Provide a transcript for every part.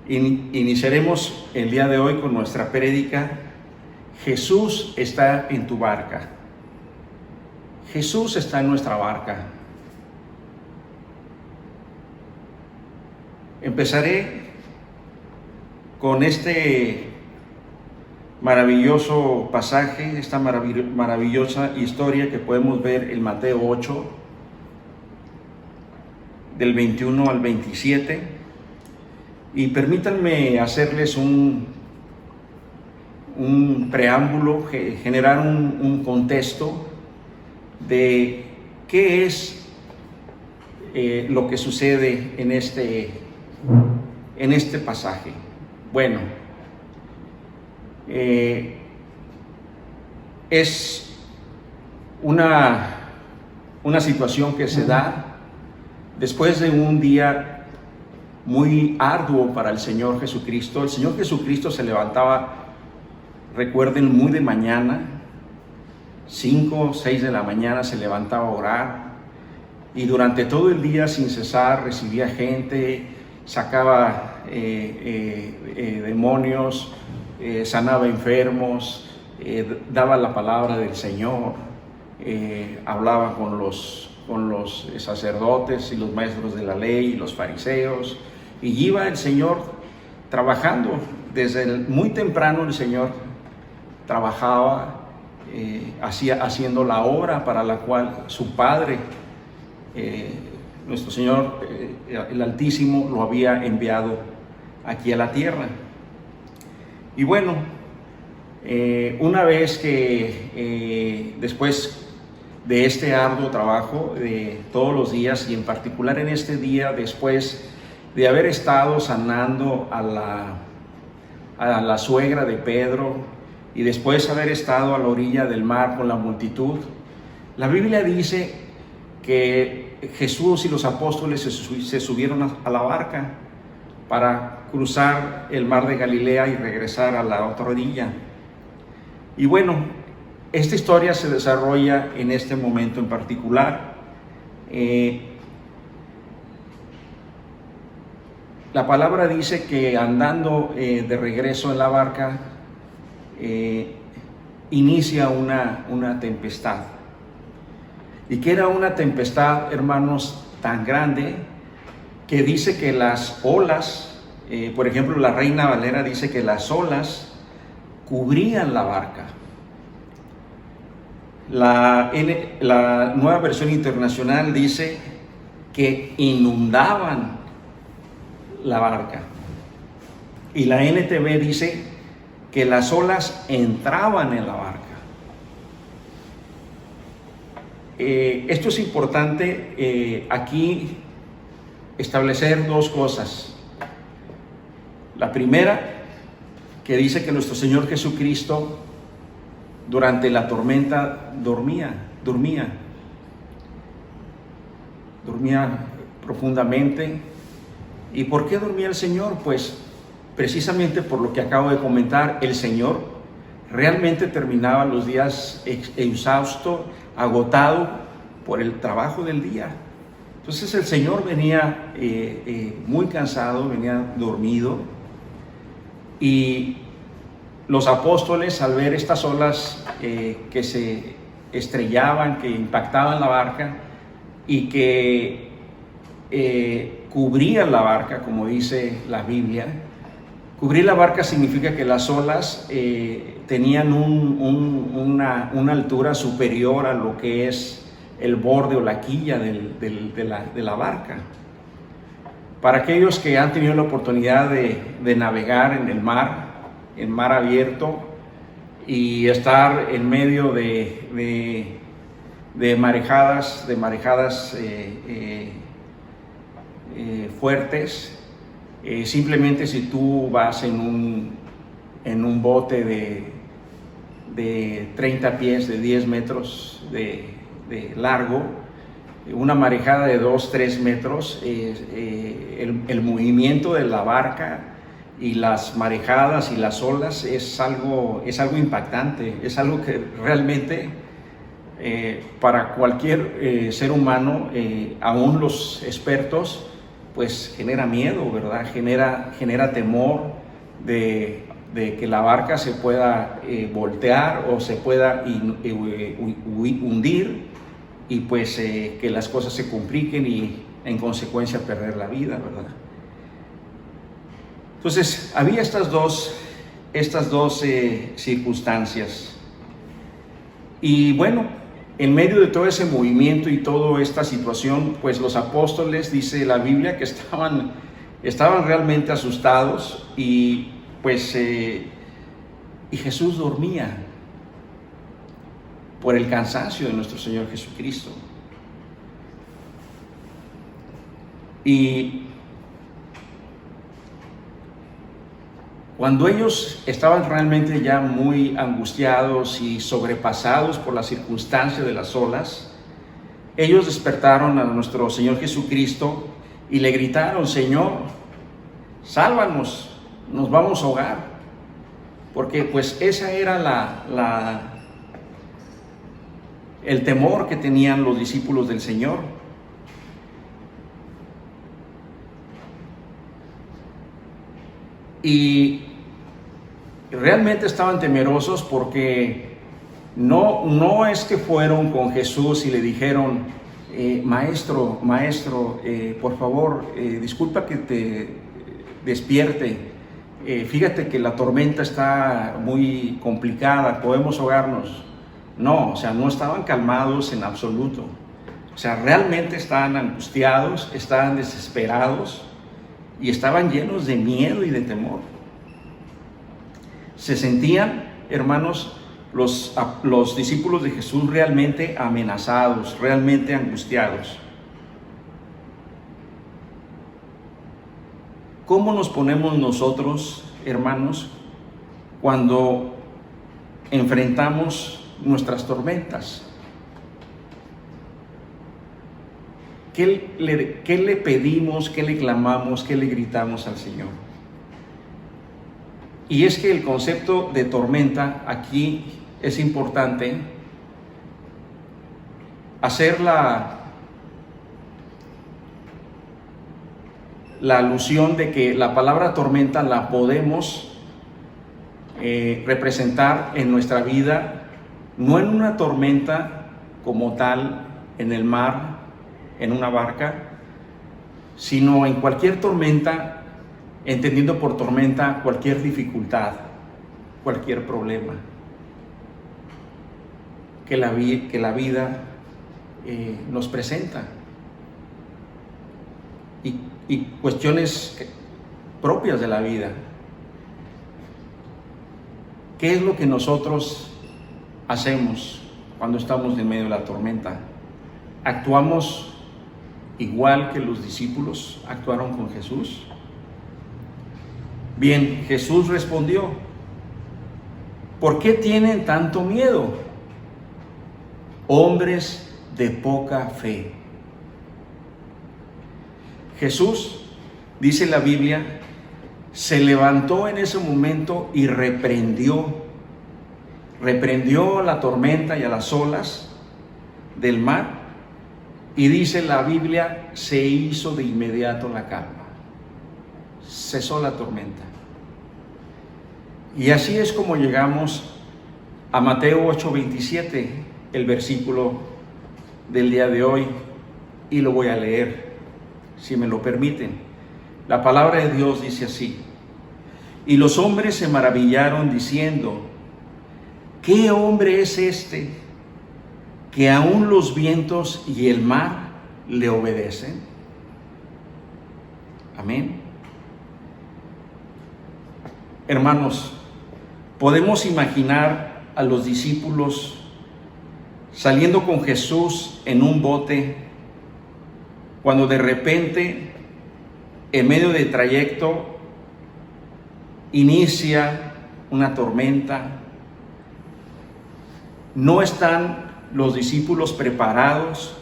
Iniciaremos el día de hoy con nuestra prédica. Jesús está en tu barca. Jesús está en nuestra barca. Empezaré con este maravilloso pasaje, esta maravillosa historia que podemos ver en Mateo 8, del 21 al 27. Y permítanme hacerles un preámbulo, generar un contexto de qué es lo que sucede en este pasaje. Bueno, es una situación que se da después de un día muy arduo para el Señor Jesucristo. El Señor Jesucristo se levantaba, recuerden, muy de mañana, 5 o 6 de la mañana se levantaba a orar, y durante todo el día sin cesar recibía gente, sacaba demonios, sanaba enfermos, daba la palabra del Señor, hablaba con los sacerdotes y los maestros de la ley y los fariseos, y iba el Señor trabajando. Desde muy temprano el Señor trabajaba, haciendo la obra para la cual su Padre, nuestro Señor, el Altísimo, lo había enviado aquí a la tierra. Y bueno, una vez que después de este arduo trabajo de todos los días, y en particular en este día, después de haber estado sanando a la suegra de Pedro, y después haber estado a la orilla del mar con la multitud, la Biblia dice que Jesús y los apóstoles se subieron a la barca para cruzar el mar de Galilea y regresar a la otra orilla. Y bueno, esta historia se desarrolla en este momento en particular. La palabra dice que andando de regreso en la barca, inicia una tempestad. Y que era una tempestad, hermanos, tan grande que dice que las olas, por ejemplo, la Reina Valera dice que las olas cubrían la barca. La Nueva Versión Internacional dice que inundaban la barca. Y la NTV dice que las olas entraban en la barca. Esto es importante aquí establecer dos cosas. La primera, que dice que nuestro Señor Jesucristo durante la tormenta dormía profundamente. ¿Y por qué dormía el Señor? Pues precisamente por lo que acabo de comentar. El Señor realmente terminaba los días exhausto, agotado por el trabajo del día. Entonces el Señor venía muy cansado, venía dormido, y los apóstoles, al ver estas olas que se estrellaban, que impactaban la barca y que cubrían la barca, como dice la Biblia. Cubrir la barca significa que las olas tenían una altura superior a lo que es el borde o la quilla de la barca. Para aquellos que han tenido la oportunidad de navegar en el mar abierto, y estar en medio de marejadas fuertes, simplemente si tú vas en un bote de 30 pies, de 10 metros de largo, una marejada de 2-3 metros, el movimiento de la barca y las marejadas y las olas es algo impactante, es algo que realmente para cualquier ser humano, aún los expertos, pues genera miedo, ¿verdad? Genera temor de que la barca se pueda voltear o se pueda hundir, y pues que las cosas se compliquen y en consecuencia perder la vida, ¿verdad? Entonces había estas dos circunstancias, y bueno, en medio de todo ese movimiento y toda esta situación, pues los apóstoles, dice la Biblia, que estaban realmente asustados, y pues y Jesús dormía por el cansancio de nuestro Señor Jesucristo. Y cuando ellos estaban realmente ya muy angustiados y sobrepasados por la circunstancia de las olas, ellos despertaron a nuestro Señor Jesucristo y le gritaron: Señor, sálvanos, nos vamos a ahogar. Porque pues esa era el temor que tenían los discípulos del Señor. Y realmente estaban temerosos porque no es que fueron con Jesús y le dijeron: maestro, por favor, disculpa que te despierte, fíjate que la tormenta está muy complicada, podemos ahogarnos. No, o sea, no estaban calmados en absoluto. O sea, realmente estaban angustiados, estaban desesperados y estaban llenos de miedo y de temor. Se sentían, hermanos, los discípulos de Jesús realmente amenazados, realmente angustiados. ¿Cómo nos ponemos nosotros, hermanos, cuando enfrentamos nuestras tormentas? ¿Qué le pedimos, qué le clamamos, qué le gritamos al Señor? Y es que el concepto de tormenta aquí es importante hacer la alusión de que la palabra tormenta la podemos representar en nuestra vida, no en una tormenta como tal en el mar, en una barca, sino en cualquier tormenta, entendiendo por tormenta cualquier dificultad, cualquier problema que la vida nos presenta, y cuestiones propias de la vida. ¿Qué es lo que nosotros hacemos cuando estamos en medio de la tormenta? ¿Actuamos igual que los discípulos actuaron con Jesús? Bien, Jesús respondió: ¿por qué tienen tanto miedo, hombres de poca fe? Jesús, dice la Biblia, se levantó en ese momento y reprendió la tormenta y a las olas del mar, y dice la Biblia, se hizo de inmediato la calma, cesó la tormenta. Y así es como llegamos a Mateo 8:27, el versículo del día de hoy, y lo voy a leer, si me lo permiten. La palabra de Dios dice así: y los hombres se maravillaron diciendo: ¿qué hombre es este que aún los vientos y el mar le obedecen? Amén. Hermanos, podemos imaginar a los discípulos saliendo con Jesús en un bote, cuando de repente, en medio del trayecto, inicia una tormenta. No están los discípulos preparados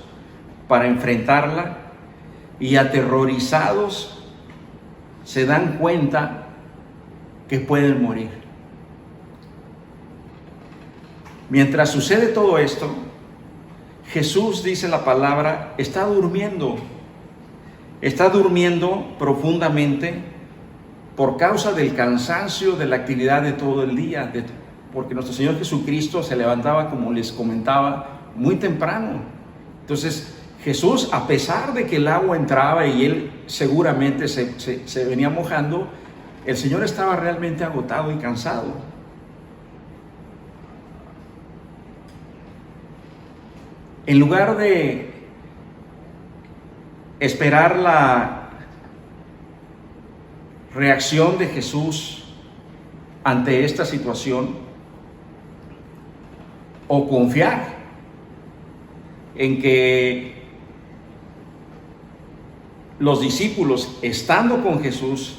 para enfrentarla, y aterrorizados se dan cuenta que pueden morir. Mientras sucede todo esto, Jesús, dice la palabra, está durmiendo. está durmiendo profundamente por causa del cansancio de la actividad de todo el día, porque nuestro Señor Jesucristo se levantaba, como les comentaba, muy temprano. Entonces Jesús, a pesar de que el agua entraba y él seguramente se venía mojando, el Señor estaba realmente agotado y cansado. En lugar de esperar la reacción de Jesús ante esta situación, o confiar en que los discípulos, estando con Jesús,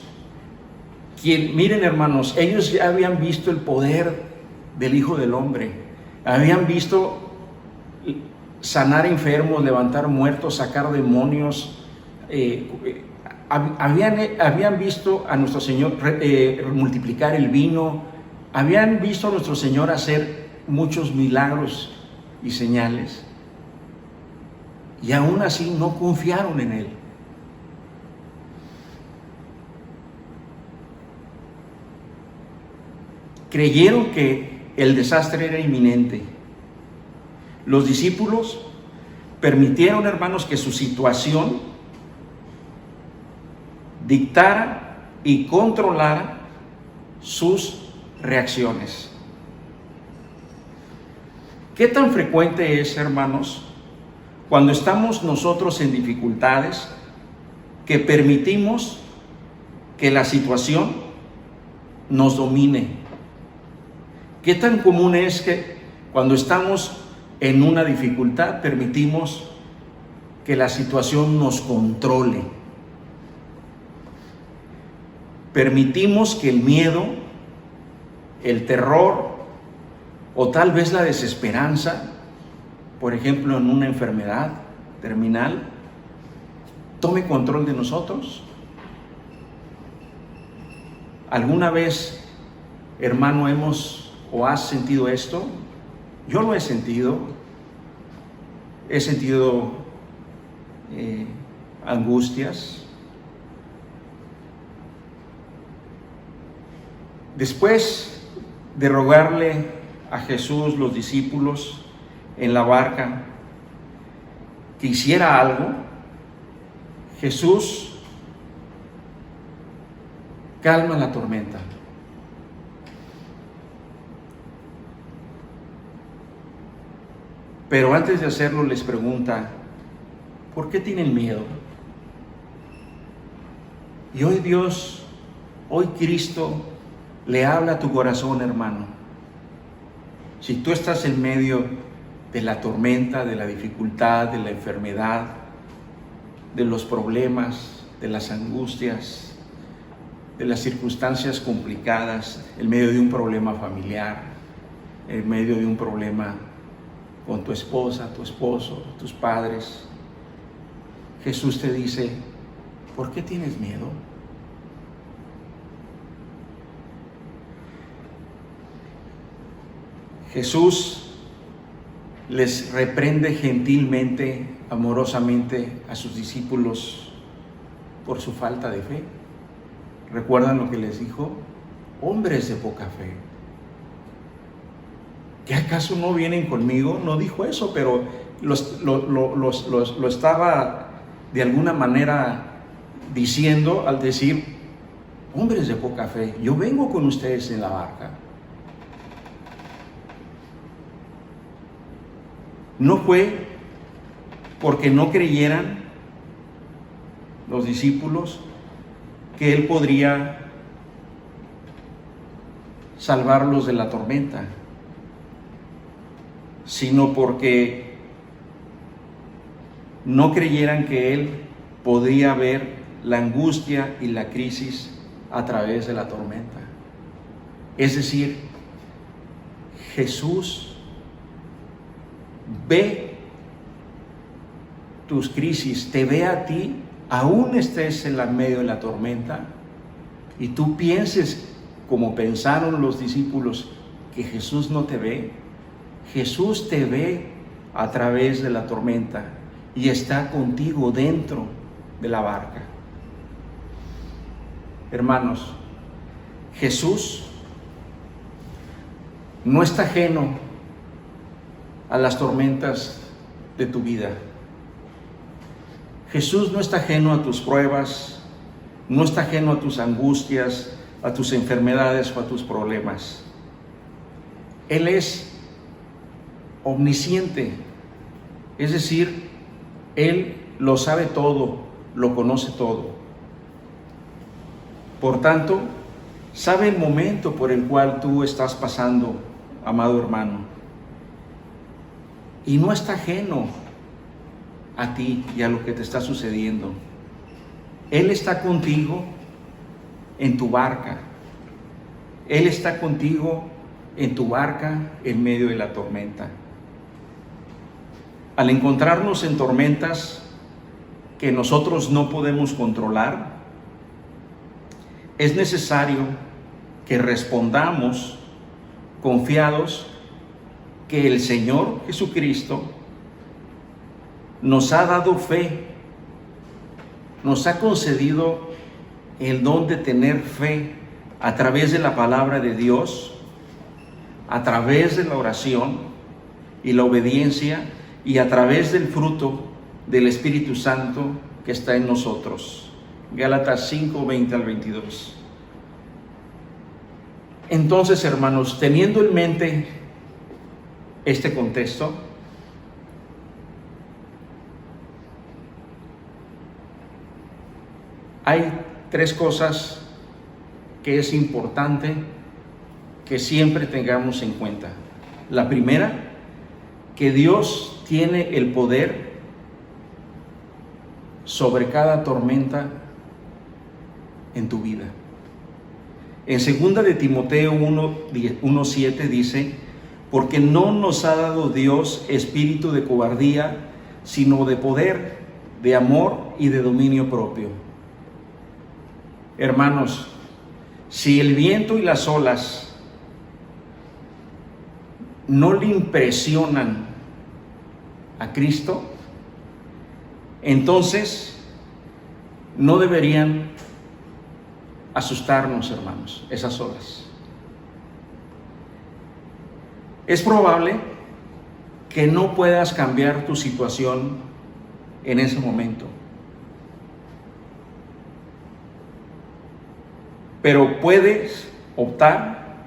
miren hermanos, ellos ya habían visto el poder del Hijo del Hombre, habían visto sanar enfermos, levantar muertos, sacar demonios, habían visto a nuestro Señor multiplicar el vino, habían visto a nuestro Señor hacer muchos milagros y señales, y aún así no confiaron en Él. Creyeron que el desastre era inminente. Los discípulos permitieron, hermanos, que su situación dictara y controlara sus reacciones. ¿Qué tan frecuente es, hermanos, cuando estamos nosotros en dificultades, que permitimos que la situación nos domine? ¿Qué tan común es que cuando estamos en una dificultad permitimos que la situación nos controle? Permitimos que el miedo, el terror o tal vez la desesperanza, por ejemplo en una enfermedad terminal, tome control de nosotros. ¿Alguna vez, hermano, has sentido esto? Yo lo he sentido. He sentido angustias. Después de rogarle a Jesús, los discípulos en la barca, que hiciera algo, Jesús calma la tormenta. Pero antes de hacerlo les pregunta, ¿por qué tienen miedo? Y hoy Cristo le habla a tu corazón, hermano. Si tú estás en medio de la tormenta, de la dificultad, de la enfermedad, de los problemas, de las angustias, de las circunstancias complicadas, en medio de un problema familiar, en medio de un problema con tu esposa, tu esposo, tus padres, Jesús te dice, ¿por qué tienes miedo? Jesús les reprende gentilmente, amorosamente a sus discípulos por su falta de fe. ¿Recuerdan lo que les dijo? Hombres de poca fe. ¿Qué acaso no vienen conmigo? No dijo eso, pero lo estaba de alguna manera diciendo al decir, hombres de poca fe, yo vengo con ustedes en la barca. No fue porque no creyeran los discípulos que Él podría salvarlos de la tormenta, sino porque no creyeran que Él podría ver la angustia y la crisis a través de la tormenta. Es decir, Jesús ve tus crisis, te ve a ti, aún estés en medio de la tormenta, y tú pienses como pensaron los discípulos que Jesús no te ve. Jesús te ve a través de la tormenta y está contigo dentro de la barca. Hermanos, Jesús no está ajeno a las tormentas de tu vida. Jesús no está ajeno a tus pruebas, no está ajeno a tus angustias, a tus enfermedades o a tus problemas. Él es omnisciente, es decir, Él lo sabe todo, lo conoce todo. Por tanto, sabe el momento por el cual tú estás pasando, amado hermano, y no está ajeno a ti y a lo que te está sucediendo. Él está contigo en tu barca. Él está contigo en tu barca en medio de la tormenta. Al encontrarnos en tormentas que nosotros no podemos controlar, es necesario que respondamos confiados que el Señor Jesucristo nos ha dado fe, nos ha concedido el don de tener fe a través de la palabra de Dios, a través de la oración y la obediencia y a través del fruto del Espíritu Santo que está en nosotros. Gálatas 5, 20 al 22. Entonces, hermanos, teniendo en mente este contexto, hay tres cosas que es importante que siempre tengamos en cuenta. La primera, que Dios tiene el poder sobre cada tormenta en tu vida. En 2 de Timoteo 1:7 dice: porque no nos ha dado Dios espíritu de cobardía, sino de poder, de amor y de dominio propio. Hermanos, si el viento y las olas no le impresionan a Cristo, entonces no deberían asustarnos, hermanos, esas olas. Es probable que no puedas cambiar tu situación en ese momento, pero puedes optar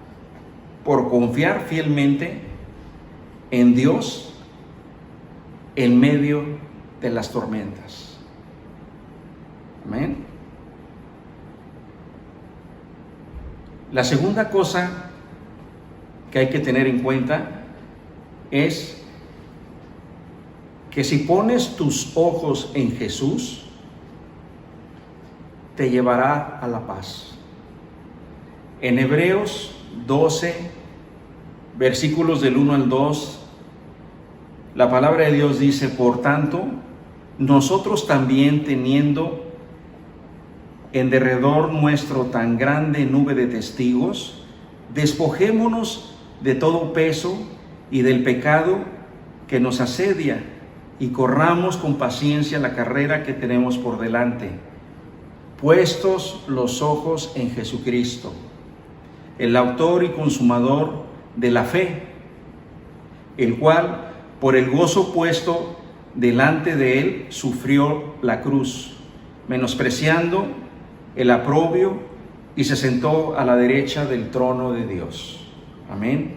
por confiar fielmente en Dios en medio de las tormentas. Amén. La segunda cosa que hay que tener en cuenta es que si pones tus ojos en Jesús, te llevará a la paz. En Hebreos 12, versículos del 1 al 2, la palabra de Dios dice: por tanto, nosotros también, teniendo en derredor nuestro tan grande nube de testigos, despojémonos de todo peso y del pecado que nos asedia, y corramos con paciencia la carrera que tenemos por delante, puestos los ojos en Jesucristo, el autor y consumador de la fe, el cual, por el gozo puesto delante de él, sufrió la cruz, menospreciando el oprobio, y se sentó a la derecha del trono de Dios. Amén.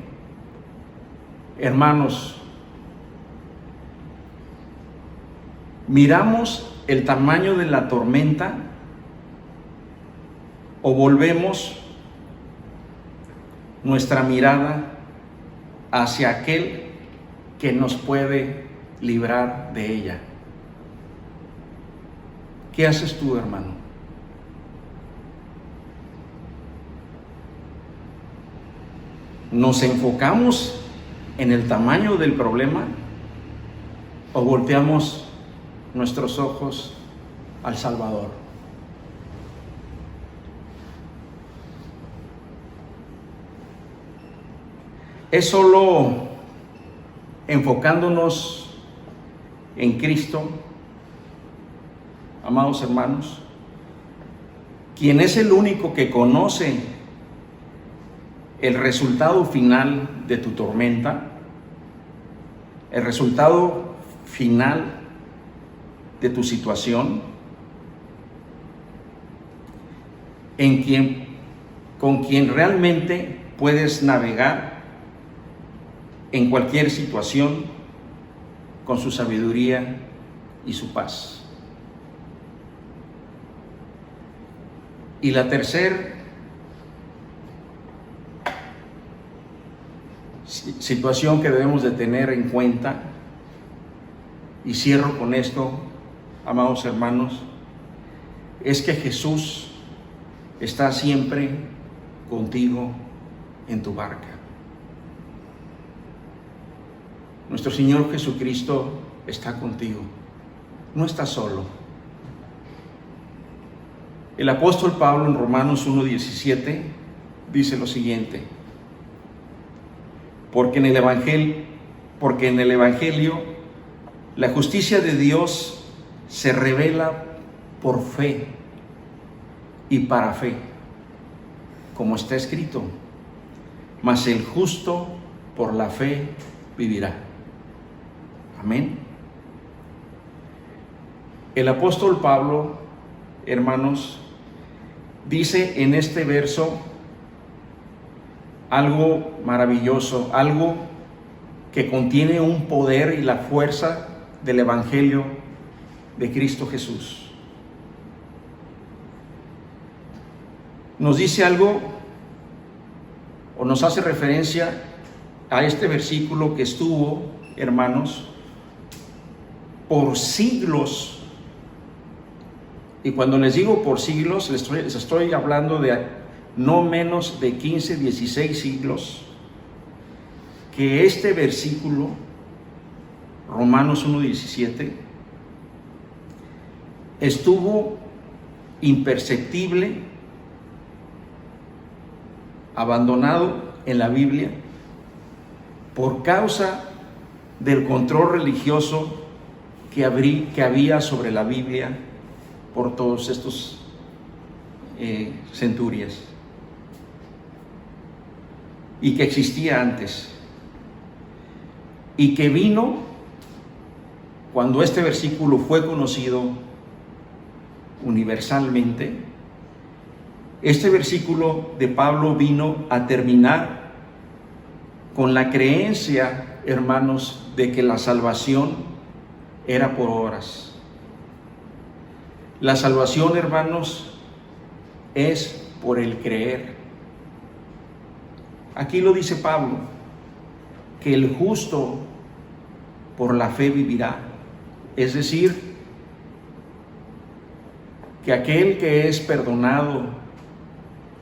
Hermanos, ¿miramos el tamaño de la tormenta o volvemos nuestra mirada hacia aquel que nos puede librar de ella? ¿Qué haces tú, hermano? ¿Nos enfocamos en el tamaño del problema o volteamos nuestros ojos al Salvador? Es solo enfocándonos en Cristo, amados hermanos, quien es el único que conoce el resultado final de tu tormenta, el resultado final de tu situación, con quien realmente puedes navegar en cualquier situación con su sabiduría y su paz. Y la tercera situación que debemos de tener en cuenta, y cierro con esto, amados hermanos, es que Jesús está siempre contigo en tu barca. Nuestro Señor Jesucristo está contigo, no estás solo. El apóstol Pablo en Romanos 1:17 dice lo siguiente: porque en el Evangelio la justicia de Dios se revela por fe y para fe, como está escrito, mas el justo por la fe vivirá. Amén. El apóstol Pablo, hermanos, dice en este verso algo maravilloso, algo que contiene un poder y la fuerza del Evangelio de Cristo Jesús. Nos dice algo, o nos hace referencia a este versículo que estuvo, hermanos, por siglos. Y cuando les digo por siglos, les estoy hablando de no menos de 15, 16 siglos, que este versículo, Romanos 1:17, estuvo imperceptible, abandonado en la Biblia por causa del control religioso que había sobre la Biblia por todos estos centurias, y que existía antes, y que vino cuando este versículo fue conocido universalmente. Este versículo de Pablo vino a terminar con la creencia, hermanos, de que la salvación era por obras. La salvación, hermanos, es por el creer. Aquí lo dice Pablo, que el justo por la fe vivirá. Es decir, que aquel que es perdonado,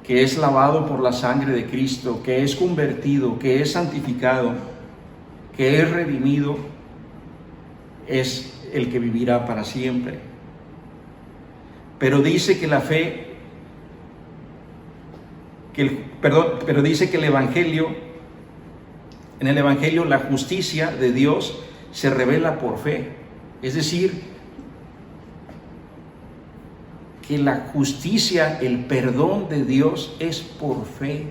que es lavado por la sangre de Cristo, que es convertido, que es santificado, que es redimido, es el que vivirá para siempre. Pero dice que la fe, pero dice que en el Evangelio la justicia de Dios se revela por fe. Es decir, que la justicia, el perdón de Dios es por fe,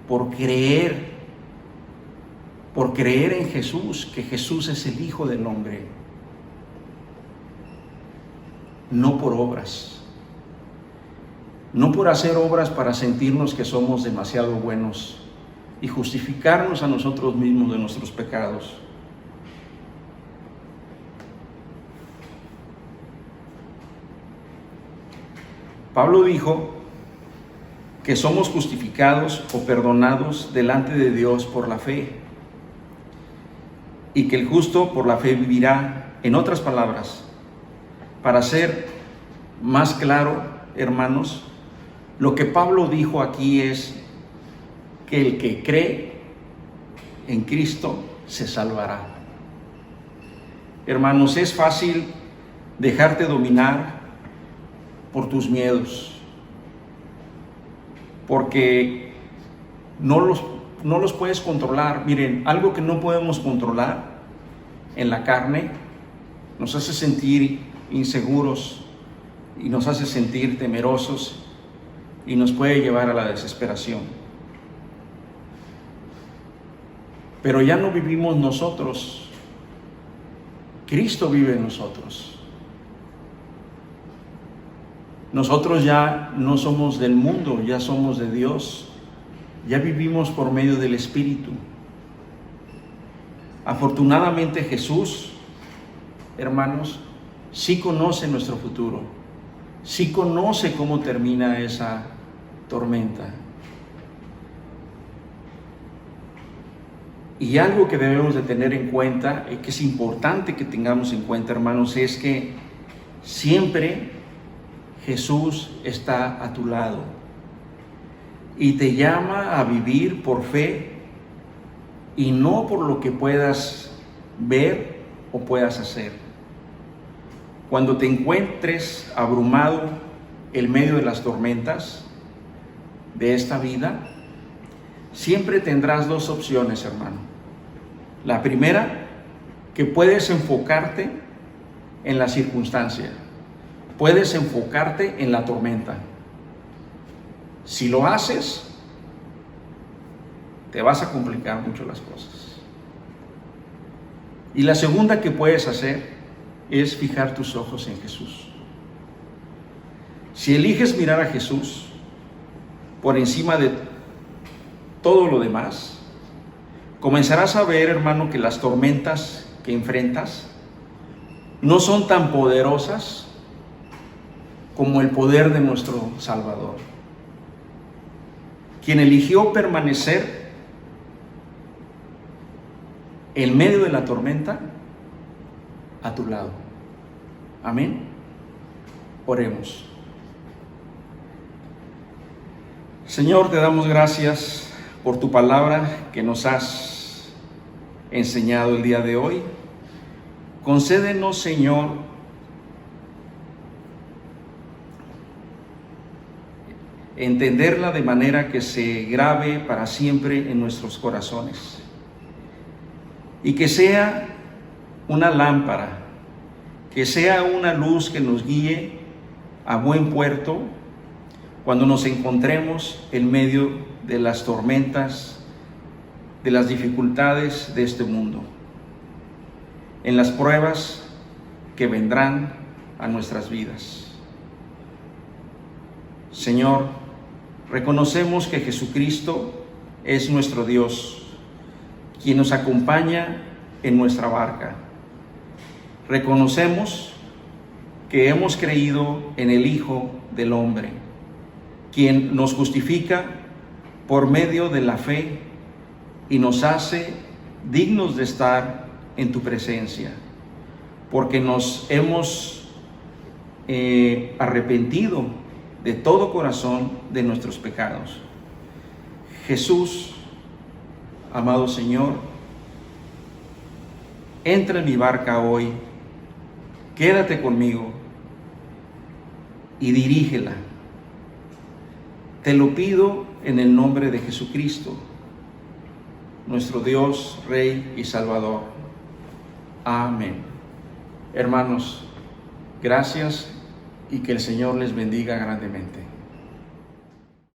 por creer en Jesús, que Jesús es el Hijo del Hombre, no por obras, no por hacer obras para sentirnos que somos demasiado buenos y justificarnos a nosotros mismos de nuestros pecados. Pablo dijo que somos justificados o perdonados delante de Dios por la fe, y que el justo por la fe vivirá. En otras palabras, para ser más claro, hermanos, lo que Pablo dijo aquí es que el que cree en Cristo se salvará. Hermanos, es fácil dejarte dominar por tus miedos, porque no los puedes controlar. Miren, algo que no podemos controlar en la carne nos hace sentir inseguros y nos hace sentir temerosos y nos puede llevar a la desesperación. Pero ya no vivimos nosotros, Cristo vive en nosotros. Nosotros ya no somos del mundo, ya somos de Dios, ya vivimos por medio del Espíritu. Afortunadamente Jesús, hermanos, sí conoce nuestro futuro, sí conoce cómo termina esa tormenta. Y algo que debemos de tener en cuenta, y que es importante que tengamos en cuenta, hermanos, es que siempre Jesús está a tu lado y te llama a vivir por fe y no por lo que puedas ver o puedas hacer. Cuando te encuentres abrumado en medio de las tormentas de esta vida, siempre tendrás dos opciones, hermano. La primera, que puedes enfocarte en la circunstancia, puedes enfocarte en la tormenta. Si lo haces, te vas a complicar mucho las cosas. Y la segunda que puedes hacer es fijar tus ojos en Jesús. Si eliges mirar a Jesús por encima de todo lo demás, comenzarás a ver, hermano, que las tormentas que enfrentas no son tan poderosas como el poder de nuestro Salvador, quien eligió permanecer en medio de la tormenta a tu lado. Amén. Oremos. Señor, te damos gracias por tu palabra que nos has enseñado el día de hoy. Concédenos, Señor, entenderla de manera que se grabe para siempre en nuestros corazones y que sea una lámpara, que sea una luz que nos guíe a buen puerto cuando nos encontremos en medio de las tormentas, de las dificultades de este mundo, en las pruebas que vendrán a nuestras vidas. Señor, reconocemos que Jesucristo es nuestro Dios, quien nos acompaña en nuestra barca. Reconocemos que hemos creído en el Hijo del Hombre, quien nos justifica por medio de la fe y nos hace dignos de estar en tu presencia, porque nos hemos arrepentido de todo corazón de nuestros pecados. Jesús, amado Señor, entra en mi barca hoy, quédate conmigo y dirígela. Te lo pido en el nombre de Jesucristo, nuestro Dios, Rey y Salvador. Amén. Hermanos, gracias y que el Señor les bendiga grandemente.